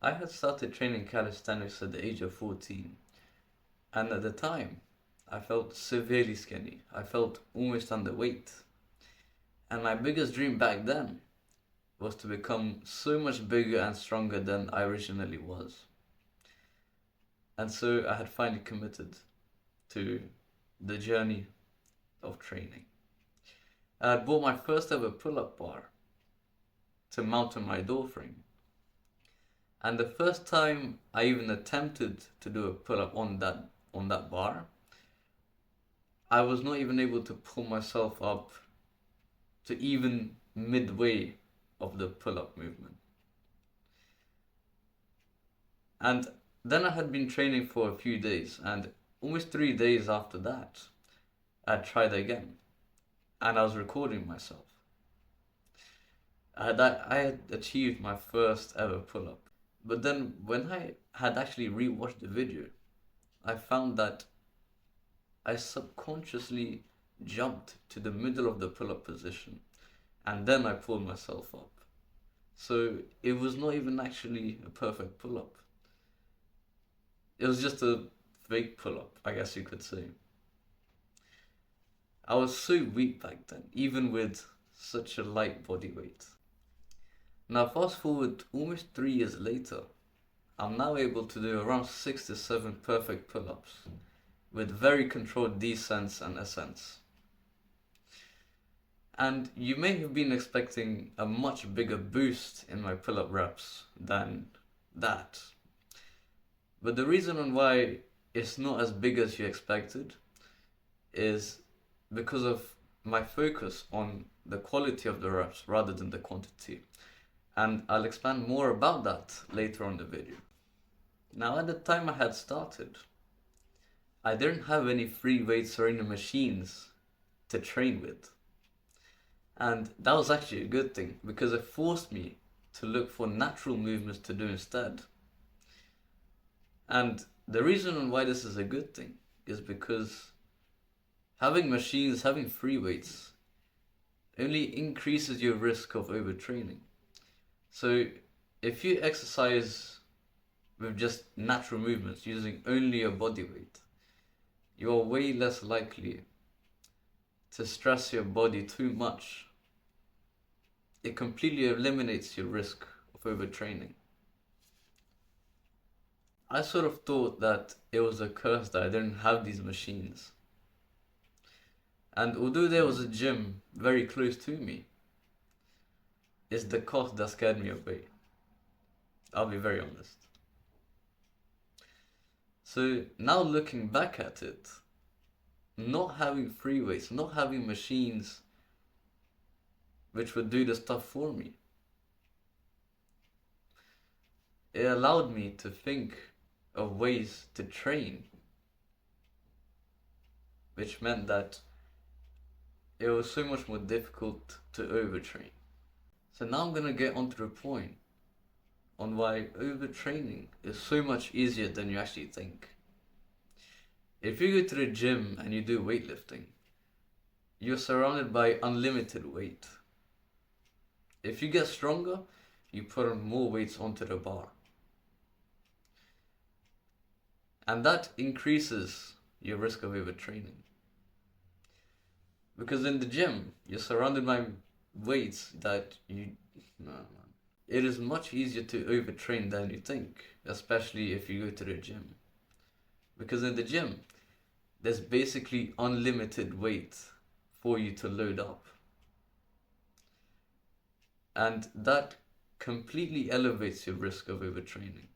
I had started training calisthenics at the age of 14, and at the time, I felt severely skinny. I felt almost underweight. And my biggest dream back then was to become so much bigger and stronger than I originally was. And so I had finally committed to the journey of training. I had bought my first ever pull-up bar to mount on my door frame. And the first time I even attempted to do a pull-up on that bar, I was not even able to pull myself up to even midway of the pull-up movement. And then I had been training for a few days, and almost 3 days after that, I tried again, and I was recording myself. I had achieved my first ever pull-up. But then when I had actually rewatched the video, I found that I subconsciously jumped to the middle of the pull-up position, and then I pulled myself up. So it was not even actually a perfect pull-up. It was just a fake pull-up, I guess you could say. I was so weak back then, even with such a light body weight. Now fast forward almost 3 years later, I'm now able to do around 6 to 7 perfect pull-ups with very controlled descents and ascents. And you may have been expecting a much bigger boost in my pull-up reps than that. But the reason on why it's not as big as you expected is because of my focus on the quality of the reps rather than the quantity. And I'll expand more about that later on in the video. Now at the time I had started, I didn't have any free weights or any machines to train with. And that was actually a good thing because it forced me to look for natural movements to do instead. And the reason why this is a good thing is because having machines, having free weights, only increases your risk of overtraining. So if you exercise with just natural movements using only your body weight, you are way less likely to stress your body too much. It completely eliminates your risk of overtraining. I sort of thought that it was a curse that I didn't have these machines. And although there was a gym very close to me, it's the cost that scared me away. I'll be very honest. So now looking back at it, not having free weights, not having machines which would do the stuff for me, it allowed me to think of ways to train, which meant that it was so much more difficult to overtrain. So now I'm gonna get onto the point on why overtraining is so much easier than you actually think. If you go to the gym and you do weightlifting, you're surrounded by unlimited weight. If you get stronger, you put on more weights onto the bar. And that increases your risk of overtraining. Because in the gym, you're surrounded by weights that it is much easier to overtrain than you think, especially if you go to the gym. Because in the gym, there's basically unlimited weight for you to load up. And that completely elevates your risk of overtraining.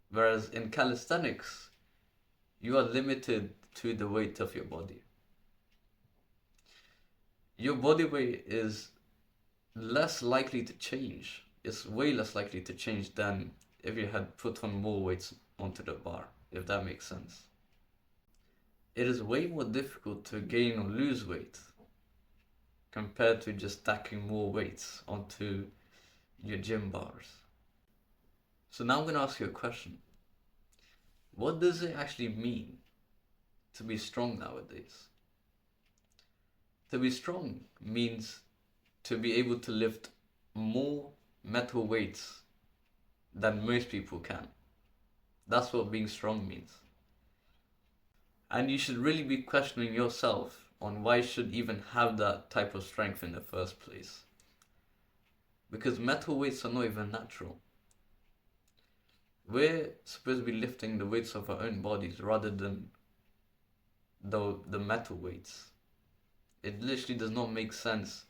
Whereas in calisthenics, you are limited to the weight of your body. Your body weight is less likely to change. It's way less likely to change than if you had put on more weights onto the bar, if that makes sense. It is way more difficult to gain or lose weight compared to just stacking more weights onto your gym bars. So now I'm going to ask you a question. What does it actually mean to be strong nowadays? To be strong means to be able to lift more metal weights than most people can. That's what being strong means. And you should really be questioning yourself on why you should even have that type of strength in the first place. Because metal weights are not even natural. We're supposed to be lifting the weights of our own bodies rather than the metal weights. It literally does not make sense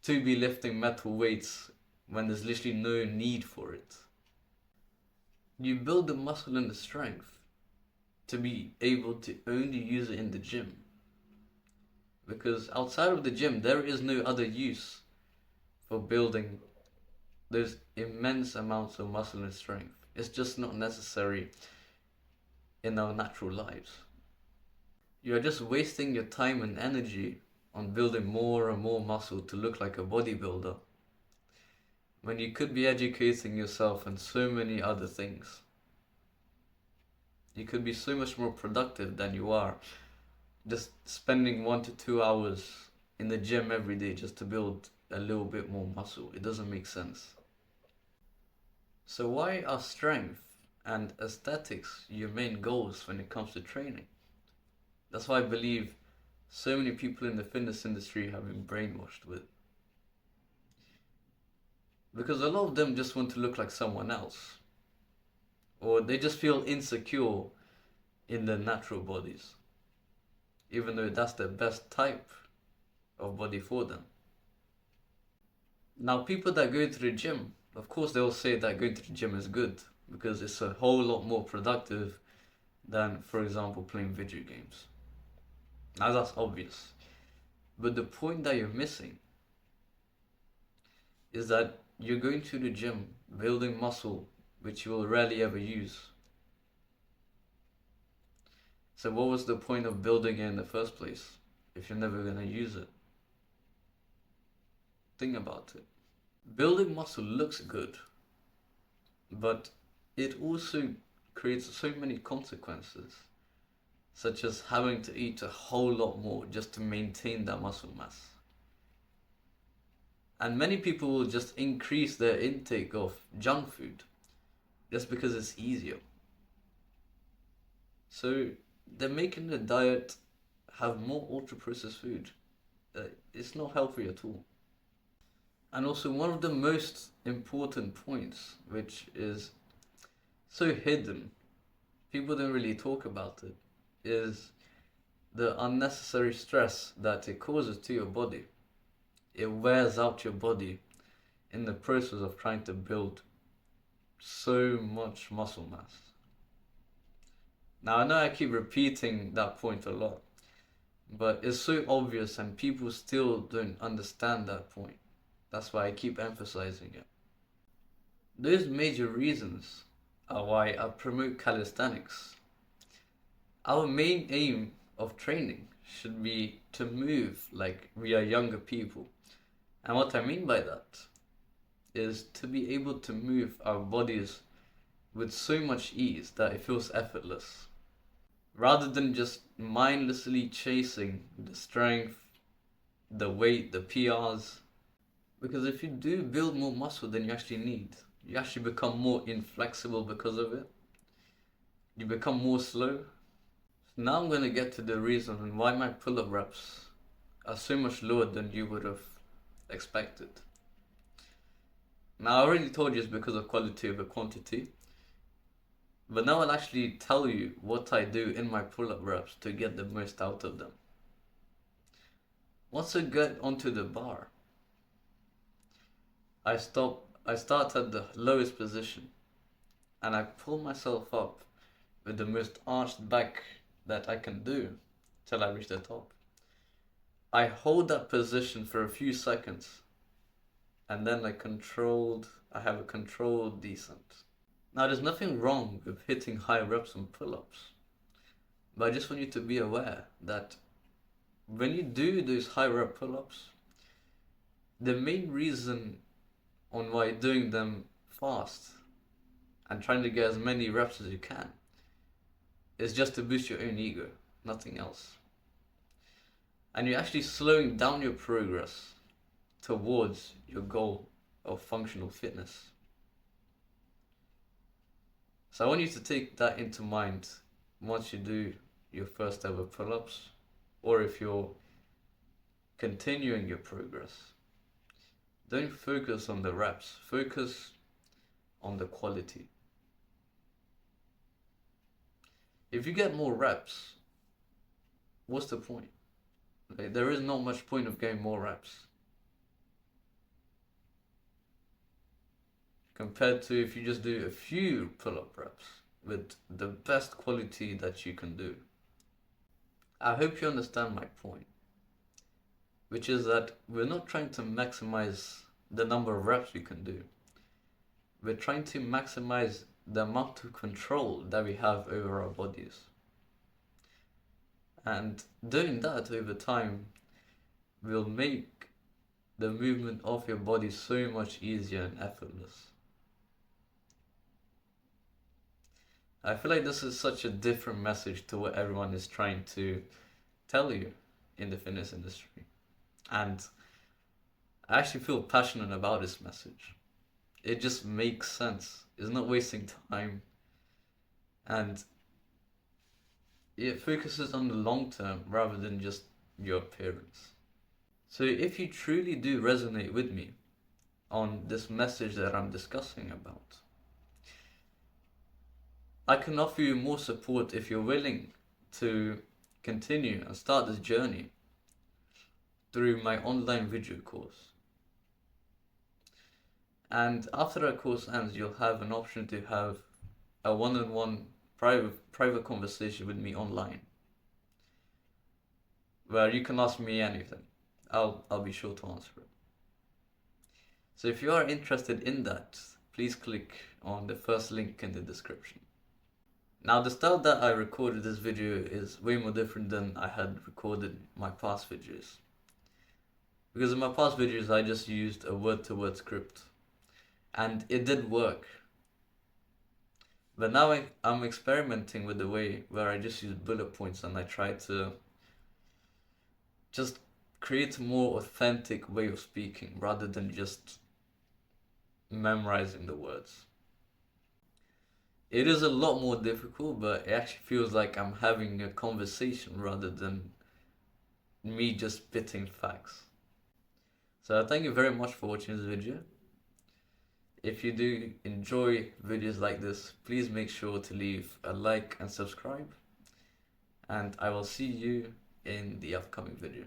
to be lifting metal weights when there's literally no need for it. You build the muscle and the strength to be able to only use it in the gym. Because outside of the gym, there is no other use for building those immense amounts of muscle and strength. It's just not necessary in our natural lives. You're just wasting your time and energy on building more and more muscle to look like a bodybuilder, when you could be educating yourself in so many other things. You could be so much more productive than you are just spending 1 to 2 hours in the gym every day just to build a little bit more muscle. It doesn't make sense. So why are strength and aesthetics your main goals when it comes to training? That's why I believe so many people in the fitness industry have been brainwashed with. Because a lot of them just want to look like someone else. Or they just feel insecure in their natural bodies, even though that's the best type of body for them. Now, people that go to the gym, of course they'll say that going to the gym is good because it's a whole lot more productive than, for example, playing video games. Now that's obvious. But the point that you're missing is that you're going to the gym, building muscle, which you will rarely ever use. So what was the point of building it in the first place if you're never going to use it? Think about it. Building muscle looks good, but it also creates so many consequences, such as having to eat a whole lot more just to maintain that muscle mass. And many people will just increase their intake of junk food just because it's easier. So they're making the diet have more ultra-processed food. It's not healthy at all. And also one of the most important points, which is so hidden, people don't really talk about it, is the unnecessary stress that it causes to your body. It wears out your body in the process of trying to build so much muscle mass. Now I know I keep repeating that point a lot, but it's so obvious and people still don't understand that point. That's why I keep emphasizing it. Those major reasons are why I promote calisthenics. Our main aim of training should be to move like we are younger people. And what I mean by that is to be able to move our bodies with so much ease that it feels effortless, rather than just mindlessly chasing the strength, the weight, the PRs. Because if you do build more muscle than you actually need, you actually become more inflexible because of it. You become more slow. Now I'm going to get to the reason why my pull-up reps are so much lower than you would have expected. Now I already told you it's because of quality over quantity, but now I'll actually tell you what I do in my pull-up reps to get the most out of them. Once I get onto the bar, I start at the lowest position and I pull myself up with the most arched back that I can do till I reach the top. I hold that position for a few seconds and then I have a controlled descent. Now there's nothing wrong with hitting high reps on pull-ups, but I just want you to be aware that when you do those high rep pull-ups, the main reason on why you're doing them fast and trying to get as many reps as you can is just to boost your own ego, nothing else. And you're actually slowing down your progress towards your goal of functional fitness. So I want you to take that into mind once you do your first ever pull-ups, or if you're continuing your progress. Don't focus on the reps, focus on the quality. If you get more reps, what's the point? Like, there is not much point of getting more reps compared to if you just do a few pull-up reps with the best quality that you can do. I hope you understand my point, which is that we're not trying to maximize the number of reps we can do. We're trying to maximize the amount of control that we have over our bodies. And doing that over time will make the movement of your body so much easier and effortless. I feel like this is such a different message to what everyone is trying to tell you in the fitness industry. And I actually feel passionate about this message. It just makes sense. It's not wasting time. And it focuses on the long term rather than just your appearance. So if you truly do resonate with me on this message that I'm discussing about, I can offer you more support if you're willing to continue and start this journey through my online video course. And after that course ends, you'll have an option to have a one-on-one private conversation with me online, where you can ask me anything. I'll be sure to answer it. So if you are interested in that, please click on the first link in the description. Now, the style that I recorded this video is way more different than I had recorded my past videos. Because in my past videos, I just used a word-to-word script. And it did work. But now I'm experimenting with the way where I just use bullet points and I try to just create a more authentic way of speaking rather than just memorizing the words. It is a lot more difficult, but it actually feels like I'm having a conversation rather than me just spitting facts. So thank you very much for watching this video. If you do enjoy videos like this, please make sure to leave a like and subscribe. And I will see you in the upcoming video.